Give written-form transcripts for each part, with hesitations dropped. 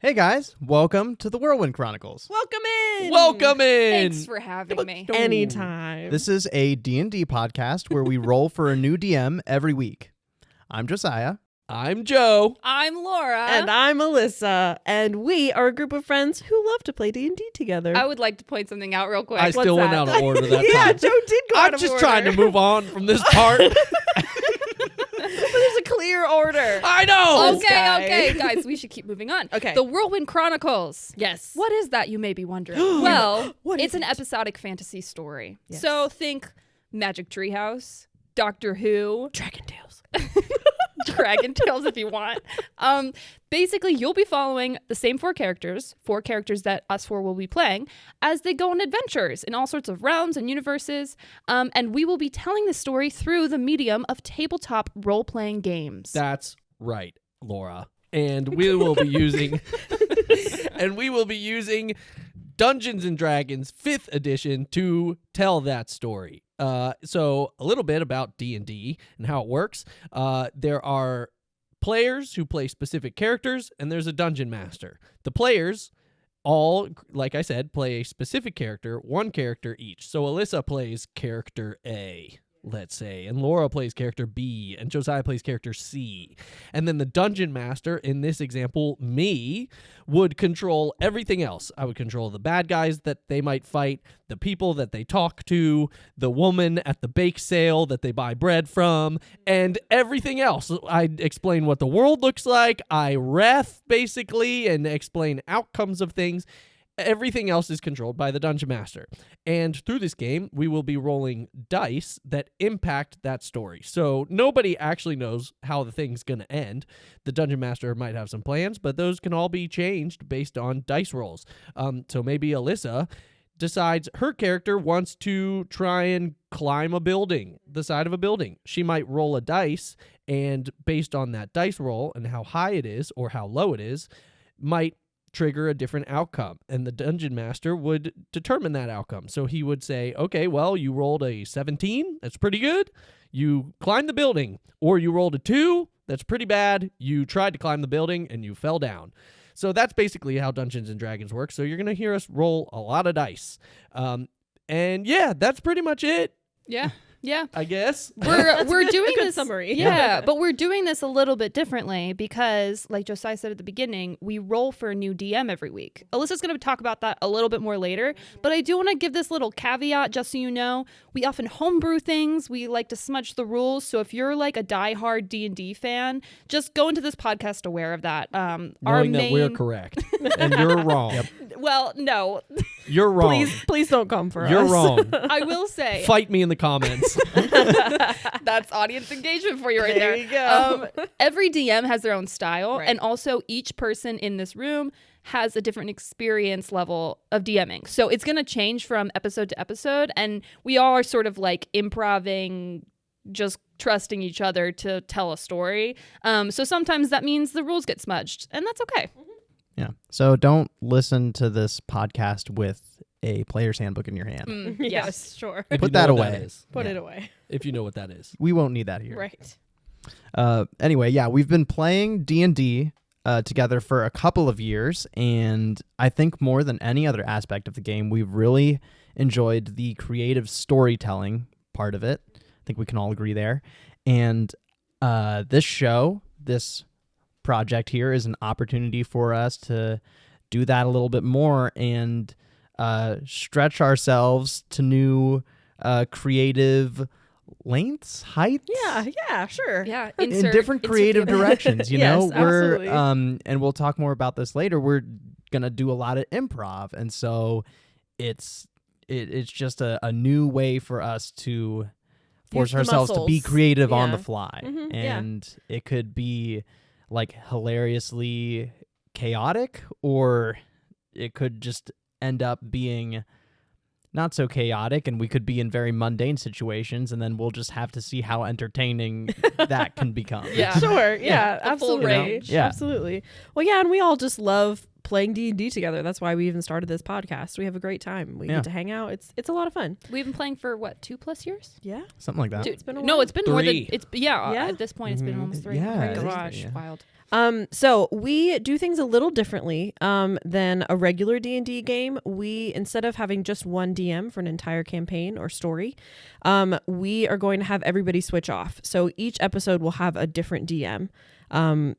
Hey guys, welcome to the Whirlwind Chronicles. Welcome in. Welcome in. Thanks for having me. Anytime. This is a D&D podcast where we roll for a new DM every week. I'm Josiah. I'm Joe. I'm Laura. And I'm Alyssa, and we are a group of friends who love to play D&D together. I would like to point something out real quick. I still went that? out of order that yeah, time. Joe did go out I'm of just order. trying to move on from this part. But there's a clear order. I know. Okay, guys, we should keep moving on. Okay. The Whirlwind Chronicles. Yes. What is that, you may be wondering? Well, What is it's an it? episodic fantasy story. Yes. So think Magic Treehouse, Doctor Who, Dragon Tales. Dragon Tales if you want. Basically, you'll be following the same four characters that us four will be playing, as they go on adventures in all sorts of realms and universes. And we will be telling the story through the medium of tabletop role-playing games. That's right, Laura. And we will be using Dungeons and Dragons 5th edition to tell that story. So a little bit about D&D and how it works. There are players who play specific characters, and there's a dungeon master. The players all, like I said, play a specific character, one character each. So Alyssa plays character A, let's say, and Laura plays character B, and Josiah plays character C. And then the dungeon master, in this example, me, would control everything else. I would control the bad guys that they might fight, the people that they talk to, the woman at the bake sale that they buy bread from, and everything else. I'd explain what the world looks like. I ref, basically, and explain outcomes of things. Everything else is controlled by the Dungeon Master. And through this game, we will be rolling dice that impact that story. So nobody actually knows how the thing's going to end. The Dungeon Master might have some plans, but those can all be changed based on dice rolls. So maybe Alyssa decides her character wants to try and climb a building, the side of a building. She might roll a dice, and based on that dice roll and how high it is or how low it is, might trigger a different outcome, and the dungeon master would determine that outcome. So he would say, okay, well, you rolled a 17, that's pretty good, you climbed the building. Or you rolled a 2, that's pretty bad, you tried to climb the building and you fell down. So that's basically how Dungeons and Dragons work. So you're going to hear us roll a lot of dice. And yeah, that's pretty much it, Yeah. I guess. We're doing a good this summary. Yeah, but we're doing this a little bit differently because, like Josiah said at the beginning, we roll for a new DM every week. Alyssa's going to talk about that a little bit more later, but I do want to give this little caveat just so you know. We often homebrew things. We like to smudge the rules. So if you're like a diehard D&D fan, just go into this podcast aware of that. Knowing that we're correct and you're wrong. Yep. Well, no. You're wrong. Please don't come for us. You're wrong. I will say. Fight me in the comments. That's audience engagement for you right There there. you go. Every DM has their own style, Right. and also each person in this room has a different experience level of DMing. So it's going to change from episode to episode, and we all are sort of like improving, just trusting each other to tell a story. So sometimes that means the rules get smudged, and that's okay. Yeah. So don't listen to this podcast with a player's handbook in your hand. Yes, sure. If Put you know that what away. is. Put Yeah. it away. If you know what that is. We won't need that here. Right. Anyway, yeah, we've been playing D&D together for a couple of years, and I think more than any other aspect of the game, we've really enjoyed the creative storytelling part of it. I think we can all agree there. And this project here is an opportunity for us to do that a little bit more and stretch ourselves to new creative lengths, heights. Yeah, sure. Yeah, In different creative directions, you Yes, know. We're absolutely. and we'll talk more about this later. We're gonna do a lot of improv, and so it's just a new way for us to force the ourselves to be muscles. creative on Yeah. the fly, Mhm, yeah. and it could be like hilariously chaotic, or it could just end up being not so chaotic, and we could be in very mundane situations, and then we'll just have to see how entertaining that can become. Yeah. Sure. Yeah, The full absolutely. range. Yeah. Absolutely. Well, yeah, and we all just love playing D&D together. That's why we even started this podcast. We have a great time. We Yeah. get to hang out. It's a lot of fun. We've been playing for what, 2+ years? Yeah. Something like that. It's been a No, while. it's been more than 3. it's Yeah. At this point, it's been almost 3. Yeah, Oh my it is gosh, 3, yeah. wild. So we do things a little differently than a regular D&D game. We, instead of having just one DM for an entire campaign or story, we are going to have everybody switch off. So each episode will have a different DM.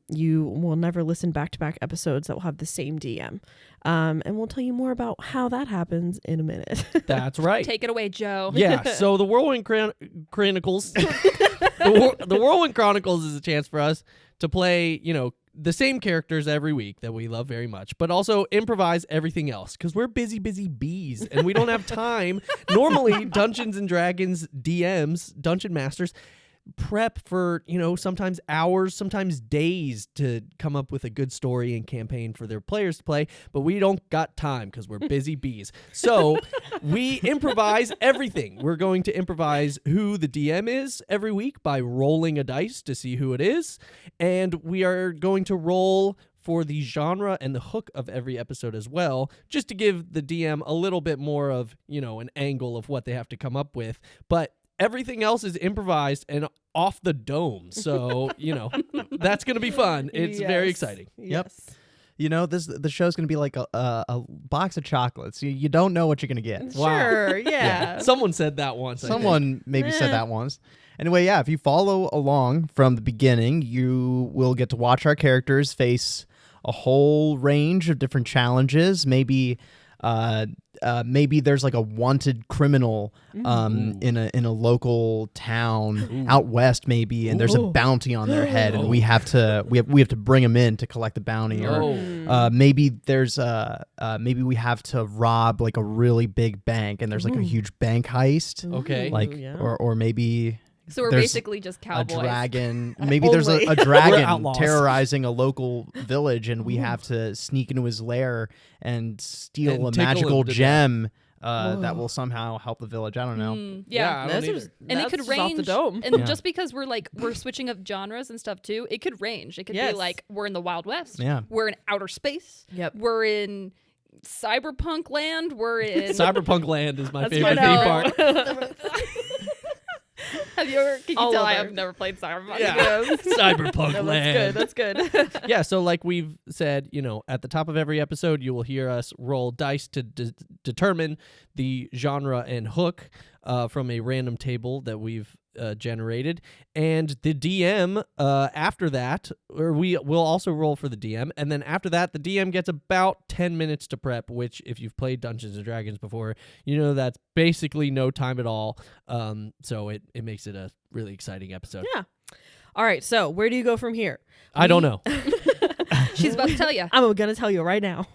You will never listen back-to-back episodes that will have the same DM. And we'll tell you more about how that happens in a minute. That's right. Take it away, Joe. Yeah, so the Whirlwind Chronicles, the Whirlwind Chronicles is a chance for us to play, the same characters every week that we love very much, but also improvise everything else because we're busy bees and we don't have time. Normally, Dungeons and Dragons DMs, Dungeon Masters, prep for, sometimes hours, sometimes days to come up with a good story and campaign for their players to play, but we don't got time because we're busy bees. So we improvise everything. We're going to improvise who the DM is every week by rolling a dice to see who it is, and we are going to roll for the genre and the hook of every episode as well, just to give the DM a little bit more of, an angle of what they have to come up with. But everything else is improvised and off the dome. So, that's going to be fun. It's very exciting. Yep. The show's going to be like a box of chocolates. You don't know what you're going to get. Sure, yeah. Someone said that once. I think. Someone maybe said that once. Anyway, yeah, if you follow along from the beginning, you will get to watch our characters face a whole range of different challenges. Maybe there's like a wanted criminal in a local town out west, maybe, and there's a bounty on their head, and we have to bring them in to collect the bounty. Or maybe there's maybe we have to rob like a really big bank, and there's like a huge bank heist. Okay. Or maybe. So we're There's basically just cowboys. A dragon. Maybe there's a dragon outlaws. terrorizing a local village, and we have to sneak into his lair and steal And a tickle magical him to gem that will somehow help the village. I don't know. Yeah. I don't That's either. just- And it that's could just range, off the dome. and Yeah. just because we're switching up genres and stuff too, it could range. It could Yes. be like we're in the Wild West, Yeah. we're in outer space, Yep. we're in cyberpunk land, we're in. Cyberpunk Land is my That's favorite my theme park. Have you ever? Can you All tell over. I have never played cyberpunk? Yeah. Cyberpunk No, Land. that's good. Yeah, so like we've said, at the top of every episode, you will hear us roll dice to determine the genre and hook from a random table that we've generated. And the DM, after that, or we will also roll for the DM. And then after that, the DM gets about 10 minutes to prep, which if you've played Dungeons and Dragons before, that's basically no time at all. So it makes it a really exciting episode. Yeah. All right, so where do you go from here? I don't know. She's about to tell you. I'm going to tell you right now.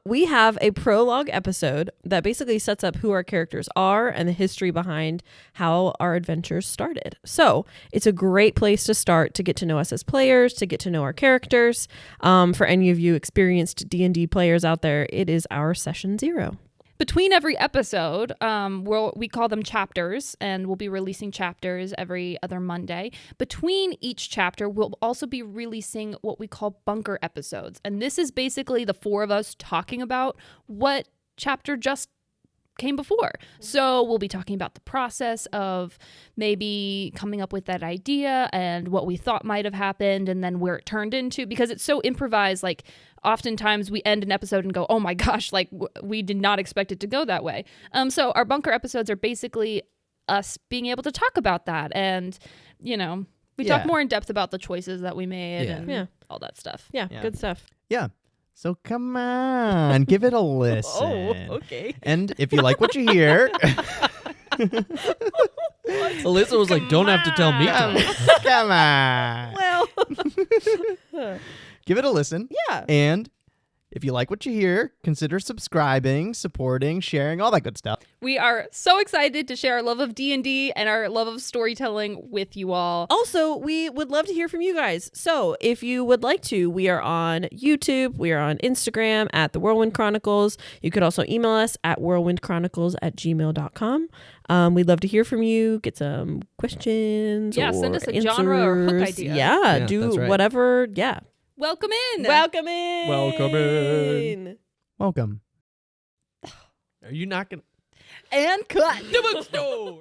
We have a prologue episode that basically sets up who our characters are and the history behind how our adventures started. So it's a great place to start to get to know us as players, to get to know our characters. For any of you experienced D&D players out there, it is our session 0. Between every episode, we call them chapters, and we'll be releasing chapters every other Monday. Between each chapter, we'll also be releasing what we call bunker episodes. And this is basically the 4 of us talking about what chapter just came before. So we'll be talking about the process of maybe coming up with that idea and what we thought might have happened and then where it turned into, because it's so improvised. Like oftentimes we end an episode and go, oh my gosh, like we did not expect it to go that way. So our bunker episodes are basically us being able to talk about that. And, we talk more in depth about the choices that we made and all that stuff. Yeah, Yeah. good stuff. Yeah. So come on, give it a listen. Okay. And if you like what you hear, Alyssa was like, don't have to tell me. come on. Well, Give it a listen. yeah. And if you like what you hear, consider subscribing, supporting, sharing, all that good stuff. We are so excited to share our love of D&D and our love of storytelling with you all. Also, we would love to hear from you guys. So if you would like to, we are on YouTube. We are on Instagram at The Whirlwind Chronicles. You could also email us at whirlwindchronicles@gmail.com. We'd love to hear from you, get some questions. Yeah, or send us a genre or hook answers. idea. Yeah, Yeah, do that's right. whatever. Yeah. Welcome in. Welcome in. Welcome in. Welcome. Are you not gonna? And cut. The bookstore.